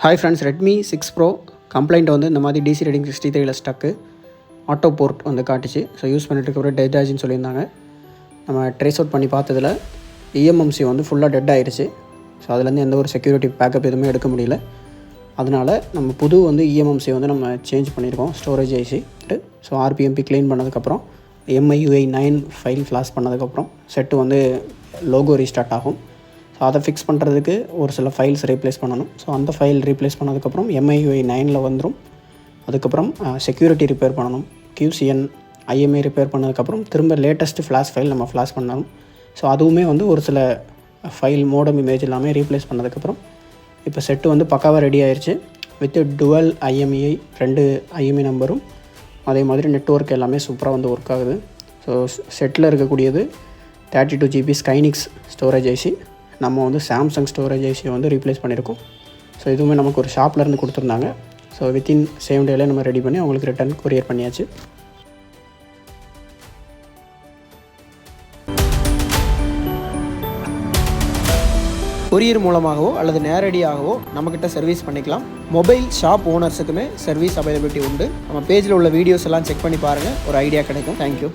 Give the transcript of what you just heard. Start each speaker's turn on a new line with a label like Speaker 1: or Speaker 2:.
Speaker 1: Hi friends, Redmi 6 Pro complaint வந்து இந்த மாதிரி டிசி ரீடிங் 63ல் ஸ்டக்கு ஆட்டோ போர்ட் வந்து காட்டுச்சு. ஸோ யூஸ் பண்ணிட்டு இருக்க டெட் ஆச்சுன்னு சொல்லியிருந்தாங்க. நம்ம ட்ரேஸ் அவுட் பண்ணி பார்த்ததில் இஎம்எம்சி வந்து ஃபுல்லாக டெட் ஆயிடுச்சு. ஸோ அதுலேருந்து எந்த ஒரு செக்யூரிட்டி பேக்கப் எதுவுமே எடுக்க முடியல. அதனால் நம்ம புது வந்து இஎம்எம்சி வந்து நம்ம சேஞ்ச் பண்ணியிருக்கோம் ஸ்டோரேஜ் ஐசி. ஸோ ஆர்பிஎம்பி க்ளீன் பண்ணதுக்கப்புறம் MIUI 9 ஃபைல் ஃப்ளாஷ் பண்ணதுக்கப்புறம் செட்டு வந்து லோகோ ரீஸ்டார்ட் ஆகும். ஸோ அதை ஃபிக்ஸ் பண்ணுறதுக்கு ஒரு சில ஃபைல்ஸ் ரீப்ளேஸ் பண்ணணும். ஸோ அந்த ஃபைல் ரீப்ளேஸ் பண்ணதுக்கப்புறம் MIUI 9ல் வந்துடும். அதுக்கப்புறம் செக்யூரிட்டி ரிப்பேர் பண்ணணும். QCN IMA ரிப்பேர் பண்ணதுக்கப்புறம் திரும்ப லேட்டஸ்ட்டு ஃப்ளாஷ் ஃபைல் நம்ம ஃப்ளாஷ் பண்ணணும். ஸோ அதுவுமே வந்து ஒரு சில ஃபைல் மோடம் இமேஜ் எல்லாமே ரீப்ளேஸ் பண்ணதுக்கப்புறம் இப்போ செட்டு வந்து பக்காவாக ரெடி ஆயிடுச்சு. வித் டுவல் IMEI 2 IMEI நம்பரும் அதே மாதிரி நெட்வொர்க் எல்லாமே சூப்பராக வந்து ஒர்க் ஆகுது. ஸோ செட்டில் இருக்கக்கூடியது 32 GB ஸ்கைனிக்ஸ் ஸ்டோரேஜ் ஐசி. நம்ம வந்து சாம்சங் ஸ்டோரேஜ் ஐசியை வந்து ரீப்ளேஸ் பண்ணியிருக்கோம். ஸோ இதுவுமே நமக்கு ஒரு ஷாப்லேருந்து கொடுத்துருந்தாங்க. ஸோ வித்தின் 7 டேலே நம்ம ரெடி பண்ணி அவங்களுக்கு ரிட்டர்ன் கொரியர் பண்ணியாச்சு. கொரியர் மூலமாகவோ அல்லது நேரடியாகவோ நம்மக்கிட்ட சர்வீஸ் பண்ணிக்கலாம். மொபைல் ஷாப் ஓனர்ஸுக்குமே சர்வீஸ் அவைலபிலிட்டி உண்டு. நம்ம பேஜில் உள்ள வீடியோஸ் எல்லாம் செக் பண்ணி பாருங்கள், ஒரு ஐடியா கிடைக்கும். தேங்க்யூ.